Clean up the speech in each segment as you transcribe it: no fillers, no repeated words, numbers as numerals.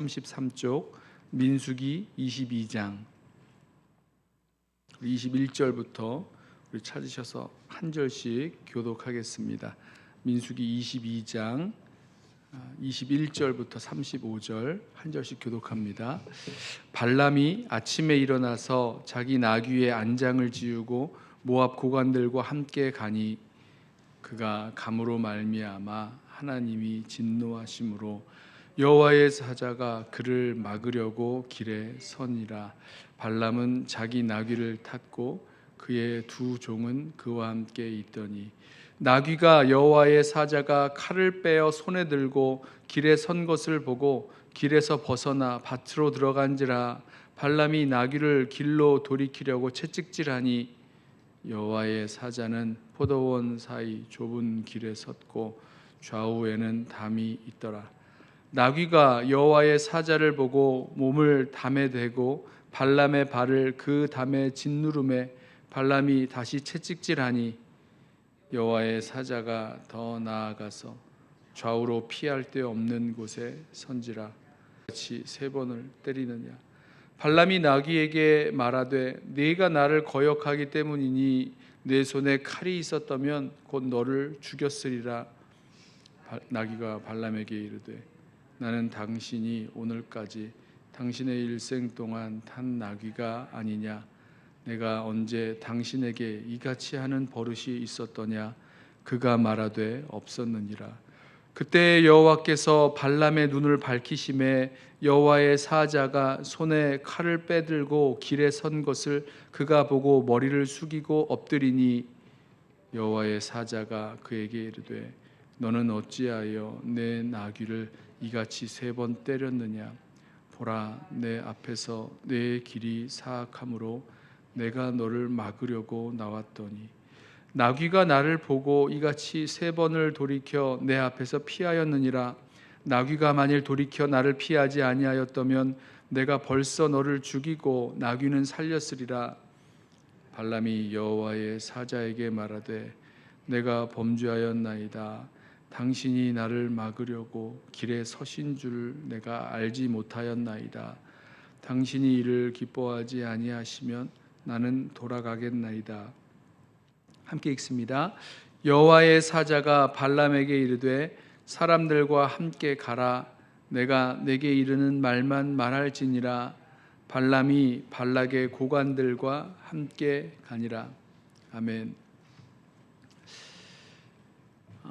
33쪽 민수기 22장 21절부터 우리 찾으셔서 한 절씩 교독하겠습니다. 민수기 22장 21절부터 35절 한 절씩 교독합니다. 발람이 아침에 일어나서 자기 나귀의 안장을 지우고 모압 고관들과 함께 가니 그가 감으로 말미암아 하나님이 진노하심으로 여호와의 사자가 그를 막으려고 길에 서니라. 발람은 자기 나귀를 탔고 그의 두 종은 그와 함께 있더니 나귀가 여호와의 사자가 칼을 빼어 손에 들고 길에 선 것을 보고 길에서 벗어나 밭으로 들어간지라. 발람이 나귀를 길로 돌이키려고 채찍질하니 여호와의 사자는 포도원 사이 좁은 길에 섰고 좌우에는 담이 있더라. 나귀가 여호와의 사자를 보고 몸을 담에 대고 발람의 발을 그 담에 짓누름에 발람이 다시 채찍질하니 여호와의 사자가 더 나아가서 좌우로 피할 데 없는 곳에 선지라. 같이 세 번을 때리느냐. 발람이 나귀에게 말하되 네가 나를 거역하기 때문이니 내 손에 칼이 있었다면 곧 너를 죽였으리라. 나귀가 발람에게 이르되 나는 당신이 오늘까지 당신의 일생 동안 탄 나귀가 아니냐. 내가 언제 당신에게 이같이 하는 버릇이 있었더냐. 그가 말하되 없었느니라. 그때 여호와께서 발람의 눈을 밝히심에 여호와의 사자가 손에 칼을 빼들고 길에 선 것을 그가 보고 머리를 숙이고 엎드리니 여호와의 사자가 그에게 이르되 너는 어찌하여 내 나귀를 이같이 세 번 때렸느냐. 보라, 내 앞에서 내 길이 사악함으로 내가 너를 막으려고 나왔더니 나귀가 나를 보고 이같이 세 번을 돌이켜 내 앞에서 피하였느니라. 나귀가 만일 돌이켜 나를 피하지 아니하였다면 내가 벌써 너를 죽이고 나귀는 살렸으리라. 발람이 여호와의 사자에게 말하되 내가 범죄하였나이다. 당신이 나를 막으려고 길에 서신 줄 내가 알지 못하였나이다. 당신이 이를 기뻐하지 아니하시면 나는 돌아가겠나이다. 함께 읽습니다. 여호와의 사자가 발람에게 이르되 사람들과 함께 가라. 내가 내게 이르는 말만 말할지니라. 발람이 발락의 고관들과 함께 가니라. 아멘.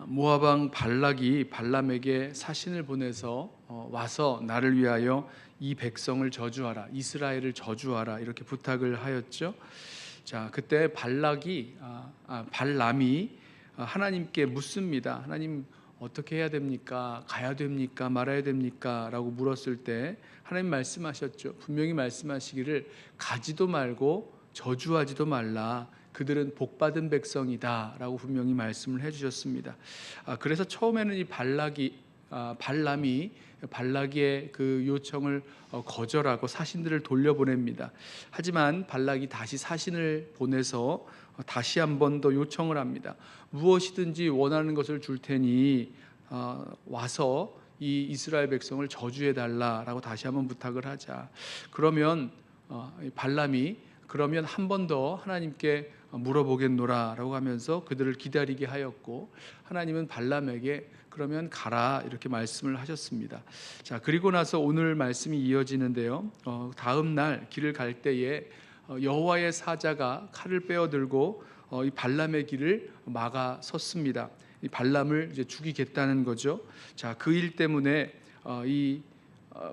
모압 왕 발락이 발람에게 사신을 보내서 와서 나를 위하여 이 백성을 저주하라, 이스라엘을 저주하라 이렇게 부탁을 하였죠. 자, 그때 발람이 하나님께 묻습니다. 하나님 어떻게 해야 됩니까? 가야 됩니까? 말아야 됩니까? 라고 물었을 때 하나님 말씀하셨죠. 분명히 말씀하시기를 가지도 말고 저주하지도 말라. 그들은 복받은 백성이다 라고 분명히 말씀을 해주셨습니다. 그래서 처음에는 이 발람이 발락의 그 요청을 거절하고 사신들을 돌려보냅니다. 하지만 발락이 다시 사신을 보내서 다시 한 번 더 요청을 합니다. 무엇이든지 원하는 것을 줄 테니 와서 이 이스라엘 백성을 저주해달라라고 다시 한번 부탁을 하자. 그러면 발람이 그러면 한 번 더 하나님께 물어보겠노라 라고 하면서 그들을 기다리게 하였고, 하나님은 발람에게 그러면 가라 이렇게 말씀을 하셨습니다. 자, 그리고 나서 오늘 말씀이 이어지는데요. 다음 날 길을 갈 때에 여호와의 사자가 칼을 빼어들고 이 발람의 길을 막아 섰습니다. 이 발람을 이제 죽이겠다는 거죠. 자, 그 일 때문에 이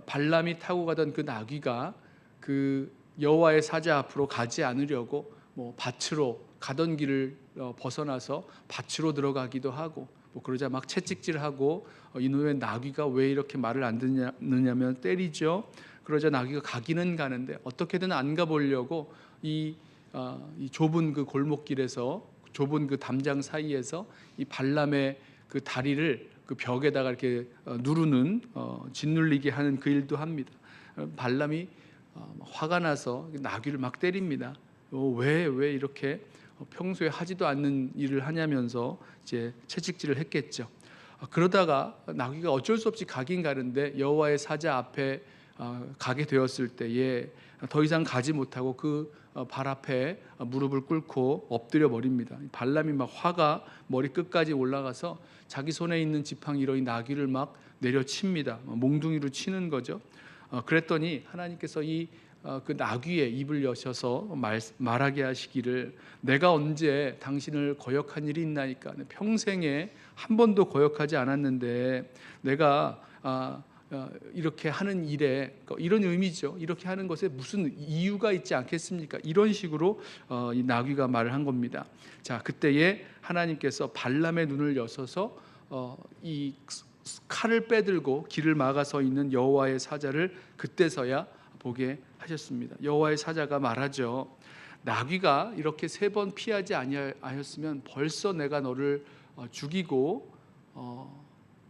발람이 타고 가던 그 나귀가 그 여호와의 사자 앞으로 가지 않으려고 밭으로 가던 길을 벗어나서 밭으로 들어가기도 하고, 그러자 막 채찍질하고 이놈의 나귀가 왜 이렇게 말을 안 듣느냐면 때리죠. 그러자 나귀가 가기는 가는데 어떻게든 안 가보려고 이 좁은 그 골목길에서, 좁은 그 담장 사이에서 이 발람의 그 다리를 그 벽에다가 이렇게 누르는 짓눌리게 하는 그 일도 합니다. 발람이 화가 나서 나귀를 막 때립니다. 왜 이렇게 평소에 하지도 않는 일을 하냐면서 이제 채찍질을 했겠죠. 그러다가 나귀가 어쩔 수 없이 가긴 가는데 여호와의 사자 앞에 가게 되었을 때에 더 이상 가지 못하고 그 발 앞에 무릎을 꿇고 엎드려 버립니다. 발람이 막 화가 머리 끝까지 올라가서 자기 손에 있는 지팡이로 이 나귀를 막 내려칩니다. 몽둥이로 치는 거죠. 그랬더니 하나님께서 그 나귀의 입을 여셔서 말하게 하시기를, 내가 언제 당신을 거역한 일이 있나이까? 평생에 한 번도 거역하지 않았는데 내가 이렇게 하는 일에, 이런 의미죠. 이렇게 하는 것에 무슨 이유가 있지 않겠습니까? 이런 식으로 이 나귀가 말을 한 겁니다. 자, 그때에 하나님께서 발람의 눈을 여셔서 이 칼을 빼들고 길을 막아 서 있는 여호와의 사자를 그때서야 보게 하셨습니다. 여호와의 사자가 말하죠. 나귀가 이렇게 3번 피하지 아니하였으면 벌써 내가 너를 죽이고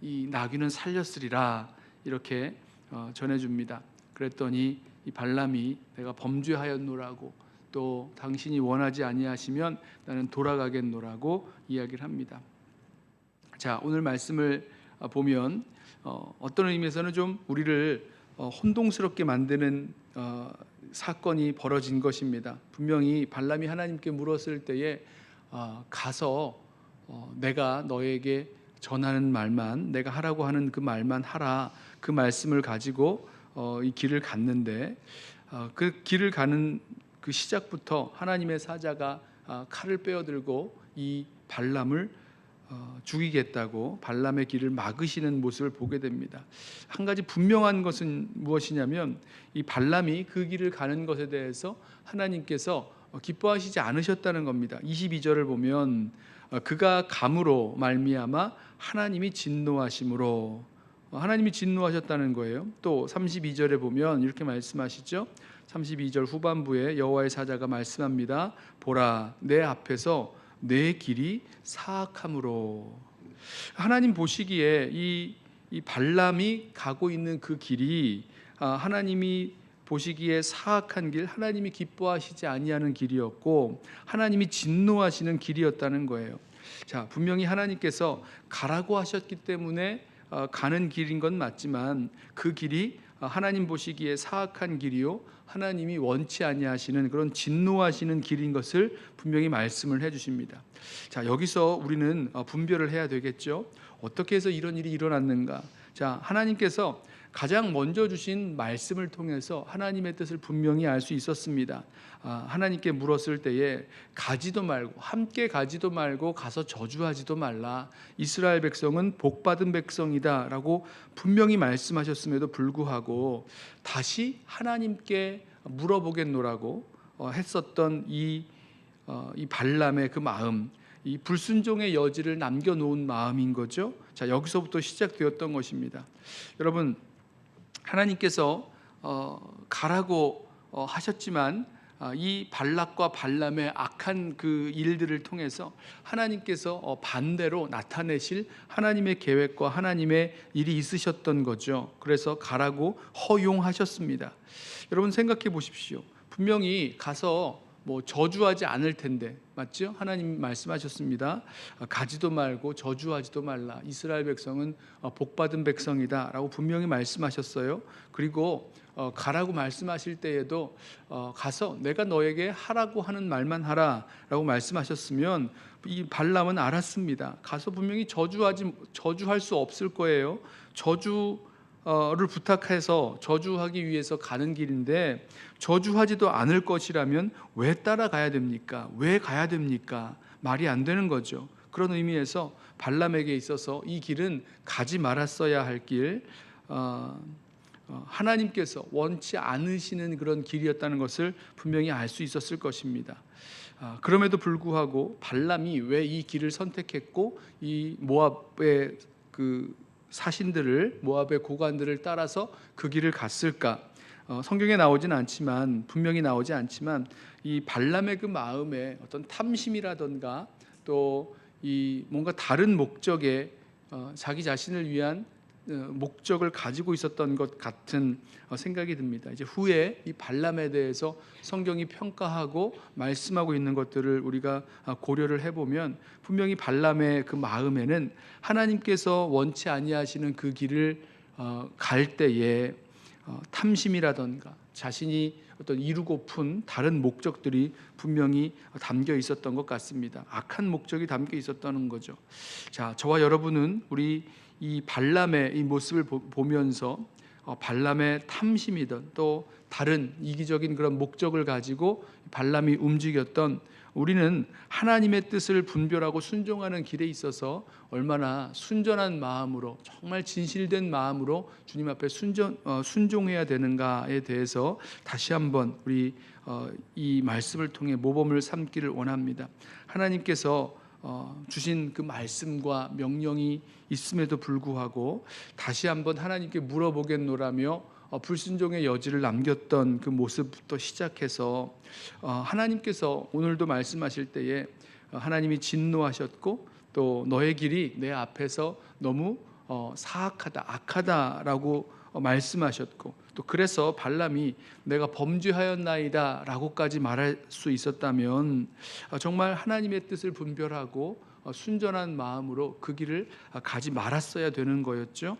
이 나귀는 살렸으리라, 이렇게 전해줍니다. 그랬더니 이 발람이 내가 범죄하였노라고, 또 당신이 원하지 아니하시면 나는 돌아가겠노라고 이야기를 합니다. 자, 오늘 말씀을 보면 어떤 의미에서는 좀 우리를 혼동스럽게 만드는 사건이 벌어진 것입니다. 분명히 발람이 하나님께 물었을 때에 가서 내가 너에게 전하는 말만, 내가 하라고 하는 그 말만 하라, 그 말씀을 가지고 이 길을 갔는데, 그 길을 가는 그 시작부터 하나님의 사자가 칼을 빼어들고 이 발람을 죽이겠다고 발람의 길을 막으시는 모습을 보게 됩니다. 한 가지 분명한 것은 무엇이냐면, 이 발람이 그 길을 가는 것에 대해서 하나님께서 기뻐하시지 않으셨다는 겁니다. 22절을 보면 그가 감으로 말미암아 하나님이 진노하심으로, 하나님이 진노하셨다는 거예요. 또 32절에 보면 이렇게 말씀하시죠. 32절 후반부에 여호와의 사자가 말씀합니다. 보라, 내 앞에서 내 길이 사악함으로. 하나님 보시기에 이 발람이 가고 있는 그 길이 하나님이 보시기에 사악한 길, 하나님이 기뻐하시지 아니하는 길이었고 하나님이 진노하시는 길이었다는 거예요. 자, 분명히 하나님께서 가라고 하셨기 때문에 가는 길인 건 맞지만 그 길이 하나님 보시기에 사악한 길이요, 하나님이 원치 아니하시는 그런 진노하시는 길인 것을 분명히 말씀을 해주십니다. 자, 여기서 우리는 분별을 해야 되겠죠. 어떻게 해서 이런 일이 일어났는가? 자, 하나님께서 가장 먼저 주신 말씀을 통해서 하나님의 뜻을 분명히 알 수 있었습니다. 하나님께 물었을 때에 가지도 말고, 함께 가지도 말고 가서 저주하지도 말라, 이스라엘 백성은 복받은 백성이다 라고 분명히 말씀하셨음에도 불구하고 다시 하나님께 물어보겠노라고 했었던 이 발람의 그 마음, 이 불순종의 여지를 남겨놓은 마음인 거죠. 자, 여기서부터 시작되었던 것입니다. 여러분, 하나님께서 가라고 하셨지만 이 발락과 발람의 악한 그 일들을 통해서 하나님께서 반대로 나타내실 하나님의 계획과 하나님의 일이 있으셨던 거죠. 그래서 가라고 허용하셨습니다. 여러분 생각해 보십시오. 분명히 가서 저주하지 않을 텐데, 맞죠? 하나님 말씀하셨습니다. 가지도 말고 저주하지도 말라, 이스라엘 백성은 복받은 백성이다 라고 분명히 말씀하셨어요. 그리고 가라고 말씀하실 때에도 가서 내가 너에게 하라고 하는 말만 하라 라고 말씀하셨으면 이 발람은 알았습니다. 가서 분명히 저주할 수 없을 거예요. 저주를 부탁해서 저주하기 위해서 가는 길인데 저주하지도 않을 것이라면 왜 따라가야 됩니까? 왜 가야 됩니까? 말이 안 되는 거죠. 그런 의미에서 발람에게 있어서 이 길은 가지 말았어야 할 길, 하나님께서 원치 않으시는 그런 길이었다는 것을 분명히 알 수 있었을 것입니다. 그럼에도 불구하고 발람이 왜 이 길을 선택했고 이 모압의 그 사신들을, 모압의 고관들을 따라서 그 길을 갔을까? 성경에 나오진 않지만, 분명히 나오지 않지만 이 발람의 그 마음에 어떤 탐심이라던가 또 이 뭔가 다른 목적에 자기 자신을 위한 목적을 가지고 있었던 것 같은 생각이 듭니다. 이제 후에 이 발람에 대해서 성경이 평가하고 말씀하고 있는 것들을 우리가 고려를 해보면 분명히 발람의 그 마음에는 하나님께서 원치 아니하시는 그 길을 갈 때에 탐심이라던가 자신이 어떤 이루고픈 다른 목적들이 분명히 담겨 있었던 것 같습니다. 악한 목적이 담겨 있었다는 거죠. 자, 저와 여러분은 우리 이 발람의 이 모습을 보면서 발람의 탐심이든 또 다른 이기적인 그런 목적을 가지고 발람이 움직였던 우리는 하나님의 뜻을 분별하고 순종하는 길에 있어서 얼마나 순전한 마음으로 정말 진실된 마음으로 주님 앞에 순종해야 되는가에 대해서 다시 한번 우리 이 말씀을 통해 모범을 삼기를 원합니다. 하나님께서 주신 그 말씀과 명령이 있음에도 불구하고 다시 한번 하나님께 물어보겠노라며 불순종의 여지를 남겼던 그 모습부터 시작해서 하나님께서 오늘도 말씀하실 때에 하나님이 진노하셨고 또 너의 길이 내 앞에서 너무 사악하다 악하다라고 말씀하셨고 또 그래서 발람이 내가 범죄하였나이다 라고까지 말할 수 있었다면 정말 하나님의 뜻을 분별하고 순전한 마음으로 그 길을 가지 말았어야 되는 거였죠.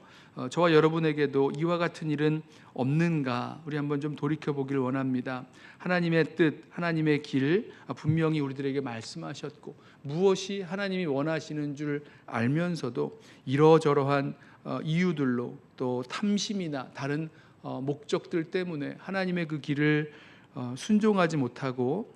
저와 여러분에게도 이와 같은 일은 없는가 우리 한번 좀 돌이켜보길 원합니다. 하나님의 뜻, 하나님의 길 분명히 우리들에게 말씀하셨고 무엇이 하나님이 원하시는 줄 알면서도 이러저러한 이유들로 또 탐심이나 다른 목적들 때문에 하나님의 그 길을 순종하지 못하고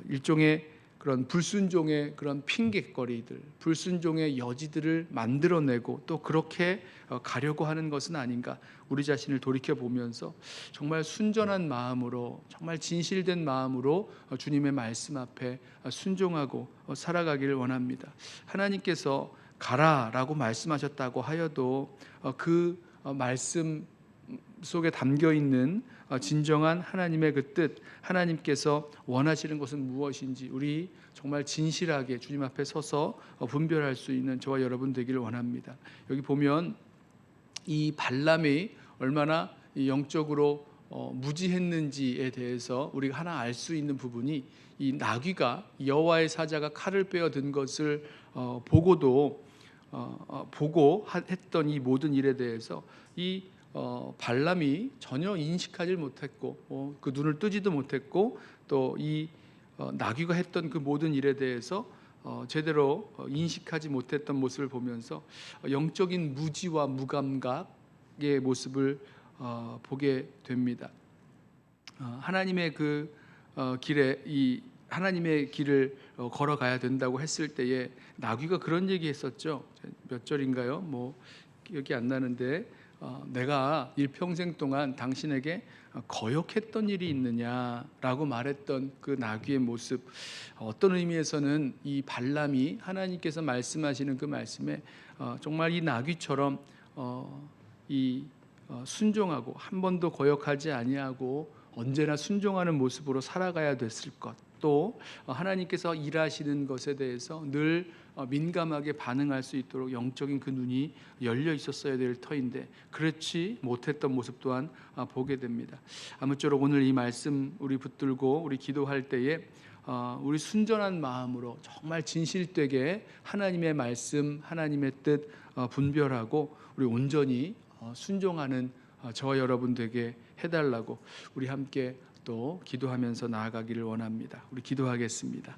일종의 그런 불순종의 그런 핑계거리들, 불순종의 여지들을 만들어내고 또 그렇게 가려고 하는 것은 아닌가 우리 자신을 돌이켜 보면서 정말 순전한 마음으로 정말 진실된 마음으로 주님의 말씀 앞에 순종하고 살아가기를 원합니다. 하나님께서 가라라고 말씀하셨다고 하여도 그 말씀 속에 담겨 있는 진정한 하나님의 그 뜻, 하나님께서 원하시는 것은 무엇인지 우리 정말 진실하게 주님 앞에 서서 분별할 수 있는 저와 여러분 되기를 원합니다. 여기 보면 이 발람이 얼마나 영적으로 무지했는지에 대해서 우리가 하나 알 수 있는 부분이 이 나귀가 여호와의 사자가 칼을 빼어 든 것을 보고 했던 이 모든 일에 대해서 이 발람이 전혀 인식하지 못했고 그 눈을 뜨지도 못했고 또 이 나귀가 했던 그 모든 일에 대해서 제대로 인식하지 못했던 모습을 보면서 영적인 무지와 무감각의 모습을 보게 됩니다. 하나님의 그 길에 이 하나님의 길을 걸어가야 된다고 했을 때에 나귀가 그런 얘기했었죠. 몇 절인가요? 뭐 기억이 안 나는데 내가 일평생 동안 당신에게 거역했던 일이 있느냐라고 말했던 그 나귀의 모습, 어떤 의미에서는 이 발람이 하나님께서 말씀하시는 그 말씀에 정말 이 나귀처럼 순종하고 한 번도 거역하지 아니하고 언제나 순종하는 모습으로 살아가야 됐을 것, 또 하나님께서 일하시는 것에 대해서 늘 민감하게 반응할 수 있도록 영적인 그 눈이 열려 있었어야 될 터인데 그렇지 못했던 모습 또한 보게 됩니다. 아무쪼록 오늘 이 말씀 우리 붙들고 우리 기도할 때에 우리 순전한 마음으로 정말 진실되게 하나님의 말씀, 하나님의 뜻 분별하고 우리 온전히 순종하는 저와 여러분 되게 해달라고 우리 함께 또 기도하면서 나아가기를 원합니다. 우리 기도하겠습니다.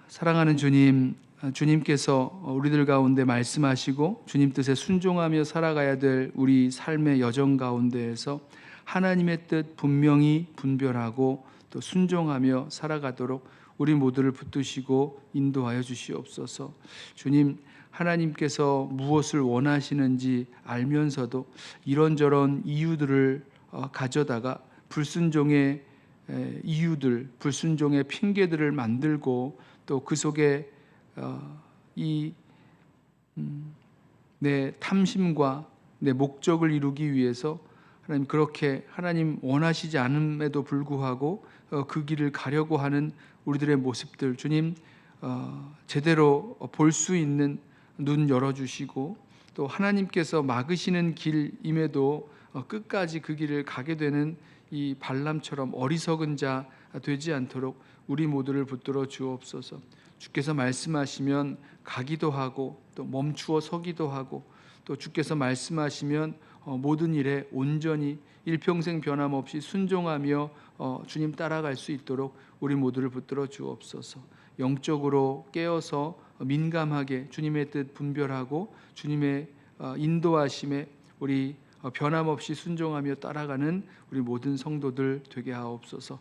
사랑하는 주님, 주님께서 우리들 가운데 말씀하시고 주님 뜻에 순종하며 살아가야 될 우리 삶의 여정 가운데에서 하나님의 뜻 분명히 분별하고 또 순종하며 살아가도록 우리 모두를 붙드시고 인도하여 주시옵소서. 주님, 하나님께서 무엇을 원하시는지 알면서도 이런저런 이유들을 가져다가 불순종의 이유들, 불순종의 핑계들을 만들고 또 그 속에 내 탐심과 내 목적을 이루기 위해서 하나님 그렇게 하나님 원하시지 않음에도 불구하고 그 길을 가려고 하는 우리들의 모습들 주님 제대로 볼 수 있는 눈 열어주시고 또 하나님께서 막으시는 길임에도 끝까지 그 길을 가게 되는 이 발람처럼 어리석은 자 되지 않도록 우리 모두를 붙들어 주옵소서. 주께서 말씀하시면 가기도 하고 또 멈추어 서기도 하고 또 주께서 말씀하시면 모든 일에 온전히 일평생 변함없이 순종하며 주님 따라갈 수 있도록 우리 모두를 붙들어 주옵소서. 영적으로 깨어서 민감하게 주님의 뜻 분별하고 주님의 인도하심에 우리 변함없이 순종하며 따라가는 우리 모든 성도들 되게 하옵소서.